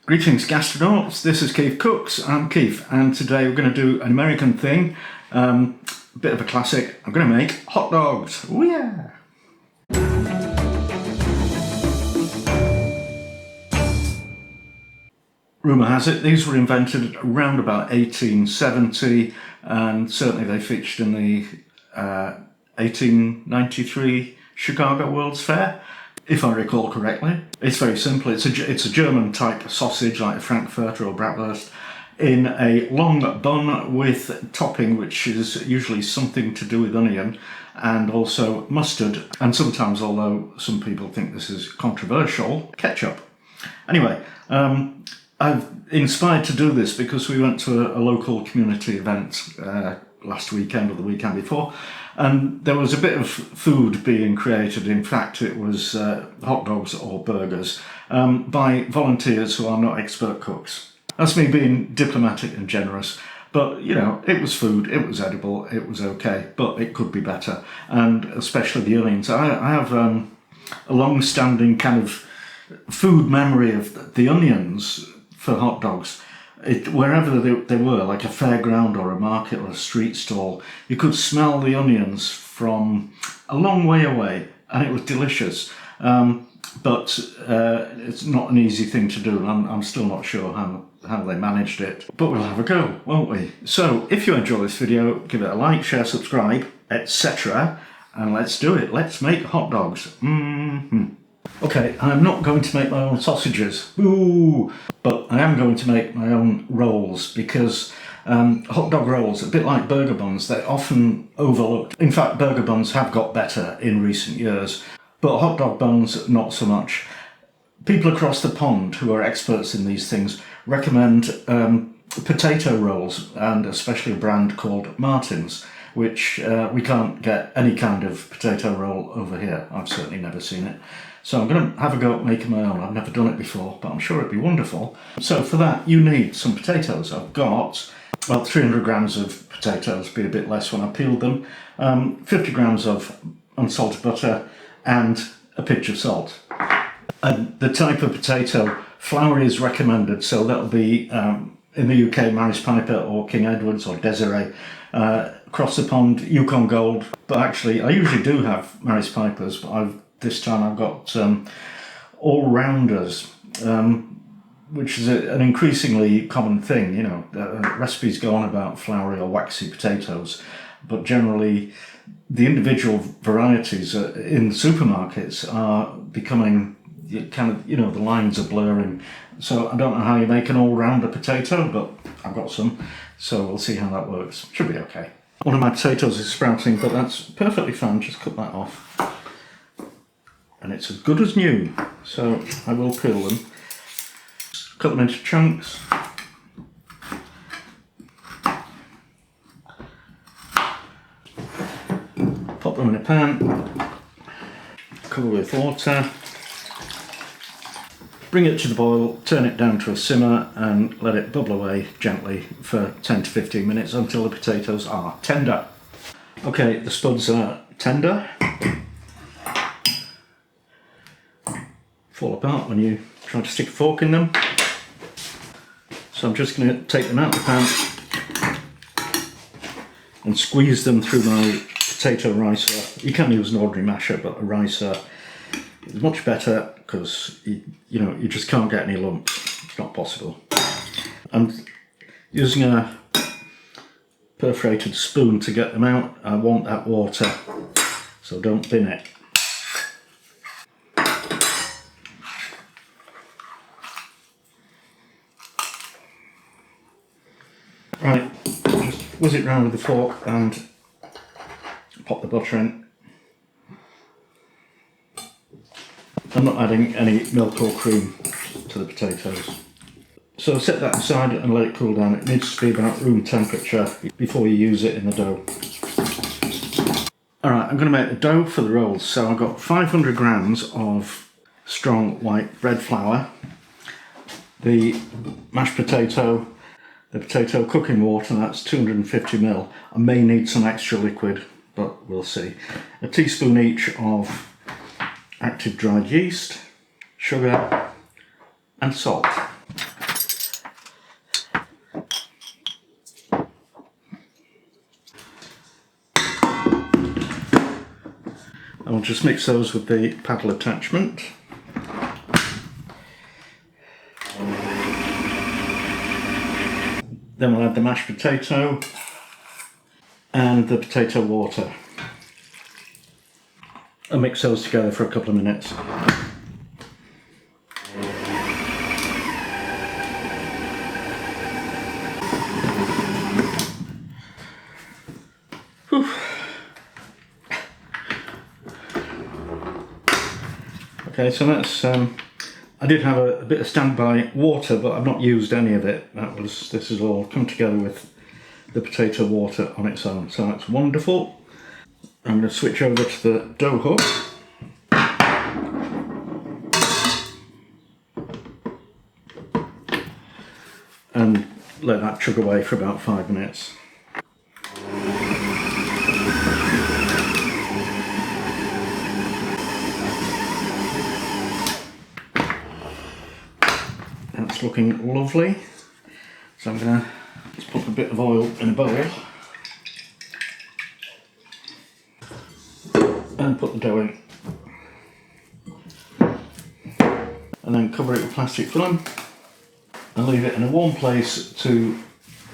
Greetings gastronauts, this is KeefCooks, I'm Keef, and today we're going to do an American thing, a bit of a classic. I'm going to make hot dogs, oh yeah! Rumour has it these were invented around about 1870, and certainly they featured in the 1893 Chicago World's Fair, if I recall correctly. It's very simple. It's a German type sausage like a Frankfurter or Bratwurst in a long bun with topping which is usually something to do with onion and also mustard, and sometimes, although some people think this is controversial, ketchup. Anyway, I've inspired to do this because we went to a local community event last weekend or the weekend before, and there was a bit of food being created. In fact, it was hot dogs or burgers by volunteers who are not expert cooks. That's me being diplomatic and generous, but you know, it was food, it was edible, it was okay, but it could be better, and especially the onions. I have a long-standing kind of food memory of the onions for hot dogs. Wherever they were, like a fairground or a market or a street stall, you could smell the onions from a long way away, and it was delicious. But it's not an easy thing to do, and I'm still not sure how they managed it. But we'll have a go, won't we? So, if you enjoy this video, give it a like, share, subscribe, etc. And let's do it. Let's make hot dogs. Okay, I'm not going to make my own sausages, ooh, but I am going to make my own rolls, because hot dog rolls, a bit like burger buns, they're often overlooked. In fact, burger buns have got better in recent years, but hot dog buns, not so much. People across the pond who are experts in these things recommend potato rolls, and especially a brand called Martin's, which we can't get any kind of potato roll over here. I've certainly never seen it. So I'm going to have a go at making my own. I've never done it before, but I'm sure it'd be wonderful. So for that, you need some potatoes. I've got about 300 grams of potatoes, be a bit less when I peeled them, 50 grams of unsalted butter, and a pinch of salt. And the type of potato, flour is recommended, so that'll be, in the UK, Maris Piper or King Edward's or Desiree. Across the pond, Yukon Gold. But actually, I usually do have Maris Pipers, but this time I've got all-rounders, which is an increasingly common thing. You know, recipes go on about floury or waxy potatoes, but generally the individual varieties in supermarkets are becoming kind of, you know, the lines are blurring. So I don't know how you make an all-rounder potato, but I've got some, so we'll see how that works. Should be okay. One of my potatoes is sprouting, but that's perfectly fine. Just cut that off. And it's as good as new, so I will peel them. Cut them into chunks. Pop them in a pan. Cover with water. Bring it to the boil, turn it down to a simmer and let it bubble away gently for 10 to 15 minutes until the potatoes are tender. Okay, the spuds are tender. Fall apart when you try to stick a fork in them. So I'm just going to take them out of the pan and squeeze them through my potato ricer. You can use an ordinary masher, but a ricer is much better because you just can't get any lumps. It's not possible. I'm using a perforated spoon to get them out. I want that water, so don't bin it. Right, just whiz it round with the fork and pop the butter in. I'm not adding any milk or cream to the potatoes. So set that aside and let it cool down. It needs to be about room temperature before you use it in the dough. Alright, I'm going to make the dough for the rolls. So I've got 500 grams of strong white bread flour, the mashed potato, the potato cooking water, that's 250 ml. I may need some extra liquid, but we'll see. A teaspoon each of active dried yeast, sugar and salt. we'll just mix those with the paddle attachment. Then we'll add the mashed potato and the potato water and mix those together for a couple of minutes. Whew. Okay, so that's I did have a bit of standby water, but I've not used any of it. This has all come together with the potato water on its own, so that's wonderful. I'm going to switch over to the dough hook. And let that chug away for about 5 minutes. That's looking lovely. So I'm going to just put a bit of oil in a bowl and put the dough in. And then cover it with plastic film and leave it in a warm place to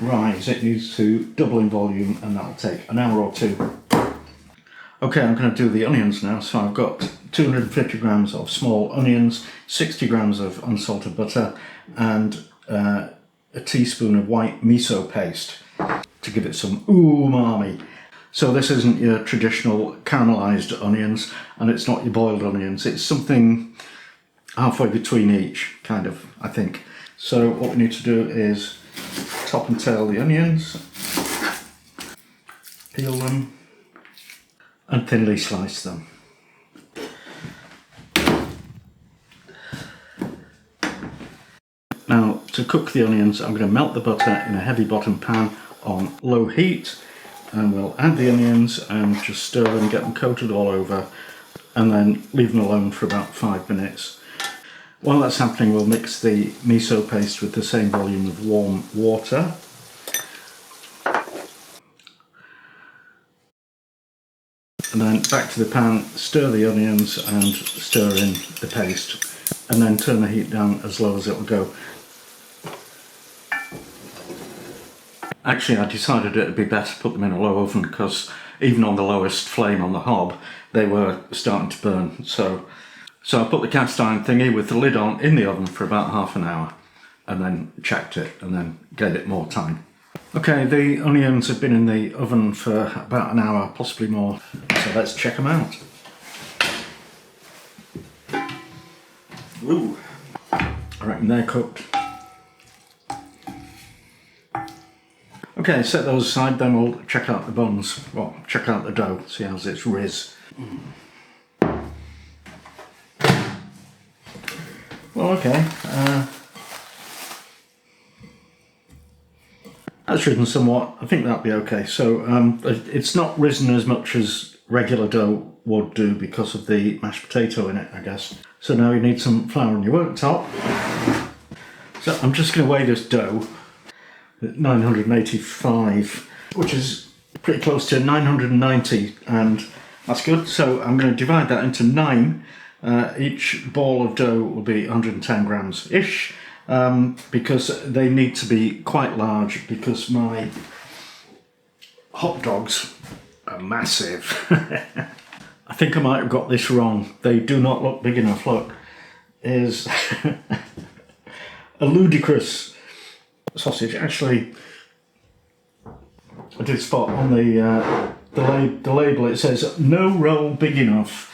rise. It needs to double in volume, and that'll take an hour or two. Okay, I'm going to do the onions now. So I've got 250 grams of small onions, 60 grams of unsalted butter, and a teaspoon of white miso paste to give it some umami. So this isn't your traditional caramelized onions, and it's not your boiled onions. It's something halfway between each, kind of, I think. So what we need to do is top and tail the onions, peel them, and thinly slice them. Now, to cook the onions, I'm going to melt the butter in a heavy bottom pan on low heat, and we'll add the onions and just stir them, get them coated all over, and then leave them alone for about 5 minutes. While that's happening, we'll mix the miso paste with the same volume of warm water. And then back to the pan, stir the onions and stir in the paste, and then turn the heat down as low as it will go. Actually, I decided it would be better to put them in a low oven, because even on the lowest flame on the hob, they were starting to burn. So I put the cast iron thingy with the lid on in the oven for about half an hour, and then checked it, and then gave it more time. Okay, the onions have been in the oven for about an hour, possibly more, so let's check them out. Ooh, I reckon they're cooked. Okay, set those aside, then we'll check out the buns. Well, check out the dough, see how it's riz. Well, okay. That's risen somewhat. I think that'll be okay. So it's not risen as much as regular dough would do because of the mashed potato in it, I guess. So now you need some flour on your worktop. So I'm just going to weigh this dough at 985, which is pretty close to 990, and that's good. So I'm going to divide that into 9. Each ball of dough will be 110 grams-ish, because they need to be quite large, because my hot dogs are massive. I think I might have got this wrong. They do not look big enough. Look, is a ludicrous sausage. Actually, I did spot on the label, it says no roll big enough.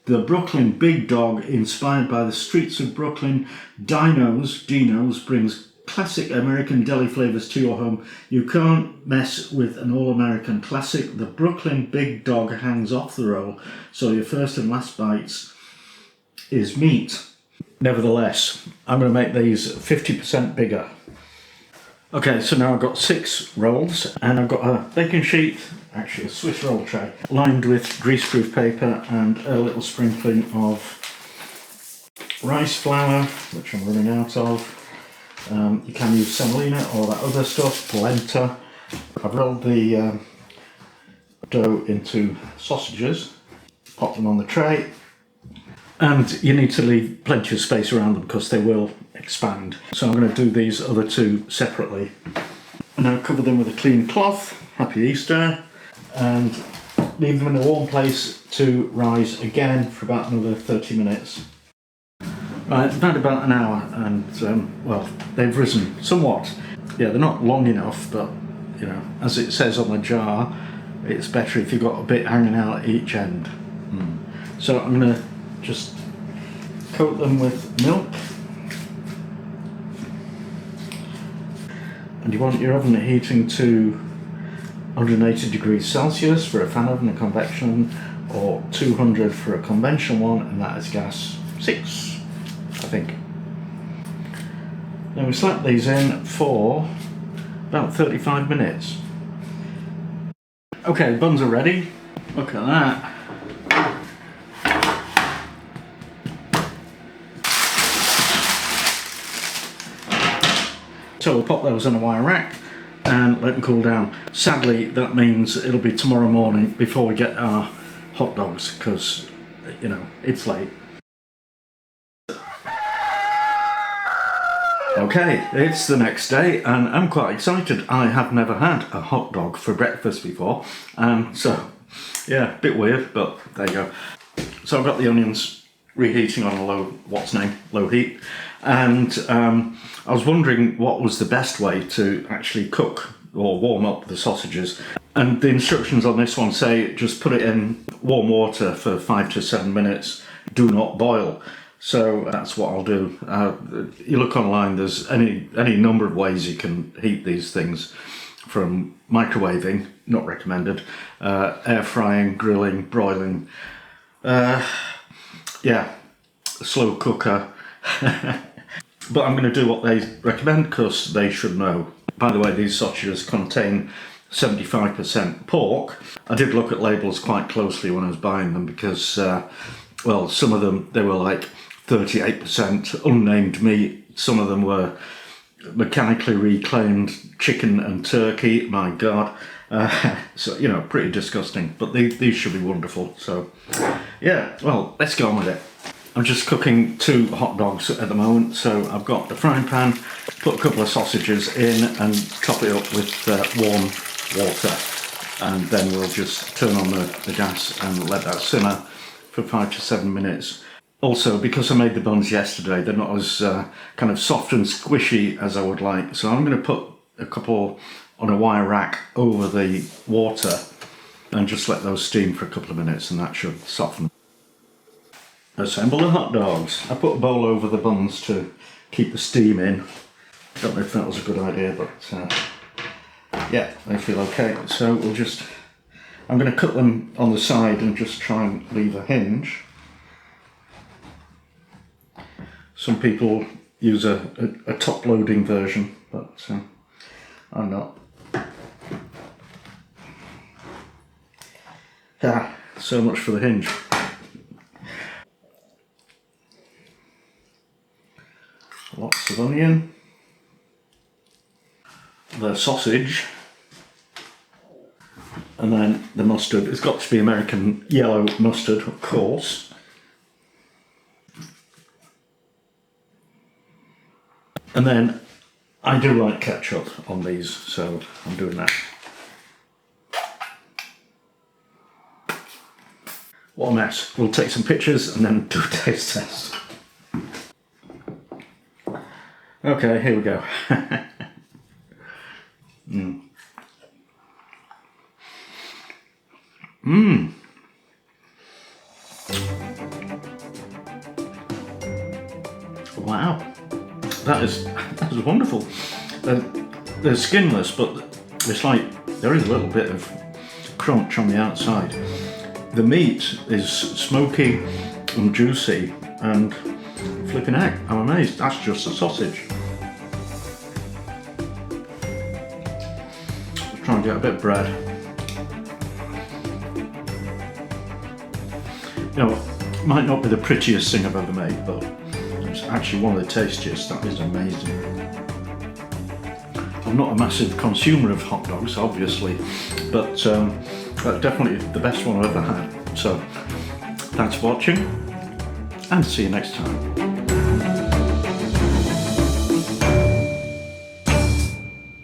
The Brooklyn Big Dog, inspired by the streets of Brooklyn. Dino's brings classic American deli flavors to your home. You can't mess with an all-American classic. The Brooklyn Big Dog hangs off the roll, so your first and last bites is meat. Nevertheless, I'm going to make these 50% bigger. Okay, so now I've got 6 rolls, and I've got a baking sheet, actually a Swiss roll tray, lined with greaseproof paper and a little sprinkling of rice flour, which I'm running out of. You can use semolina or that other stuff, polenta. I've rolled the dough into sausages, pop them on the tray. And you need to leave plenty of space around them because they will expand. So I'm going to do these other two separately. Now cover them with a clean cloth, happy Easter, and leave them in a warm place to rise again for about another 30 minutes. Right, I've had about an hour and, well, they've risen somewhat. Yeah, they're not long enough, but, you know, as it says on the jar, it's better if you've got a bit hanging out at each end. So I'm going to just coat them with milk. And you want your oven heating to 180 degrees Celsius for a fan oven, a convection, or 200 for a conventional one, and that is gas 6, I think. Then we slap these in for about 35 minutes. Okay, buns are ready. Look at that. So we'll pop those on a wire rack and let them cool down. Sadly, that means it'll be tomorrow morning before we get our hot dogs because, you know, it's late. Okay, it's the next day and I'm quite excited. I have never had a hot dog for breakfast before. So, yeah, a bit weird, but there you go. So I've got the onions reheating on a low heat. And I was wondering what was the best way to actually cook or warm up the sausages. And the instructions on this one say just put it in warm water for 5 to 7 minutes. Do not boil. So that's what I'll do. You look online, there's any number of ways you can heat these things, from microwaving, not recommended, air frying, grilling, broiling, yeah, slow cooker. But I'm going to do what they recommend because they should know. By the way, these sausages contain 75% pork. I did look at labels quite closely when I was buying them because, well, some of them, they were like 38% unnamed meat. Some of them were mechanically reclaimed chicken and turkey. My God. So, you know, pretty disgusting. But these should be wonderful. So, yeah, well, let's go on with it. I'm just cooking 2 hot dogs at the moment, so I've got the frying pan, put a couple of sausages in and top it up with warm water, and then we'll just turn on the gas and let that simmer for 5 to 7 minutes. Also, because I made the buns yesterday, they're not as kind of soft and squishy as I would like, so I'm going to put a couple on a wire rack over the water and just let those steam for a couple of minutes, and that should soften. Assemble the hot dogs. I put a bowl over the buns to keep the steam in. Don't know if that was a good idea, but yeah, they feel okay. So I'm going to cut them on the side and just try and leave a hinge. Some people use a top loading version, but I'm not. So much for the hinge. Lots of onion, the sausage, and then the mustard. It's got to be American yellow mustard, of course. And then I do like ketchup on these, so I'm doing that. What a mess. We'll take some pictures and then do a taste test. Okay, here we go. Wow, that is wonderful. They're skinless, but it's like there is a little bit of crunch on the outside. The meat is smoky and juicy, and flipping heck, I'm amazed. That's just a sausage. Try and get a bit of bread. You know, it might not be the prettiest thing I've ever made, but it's actually one of the tastiest. That is amazing. I'm not a massive consumer of hot dogs, obviously, but that's definitely the best one I've ever had. So, Thanks for watching, and see you next time.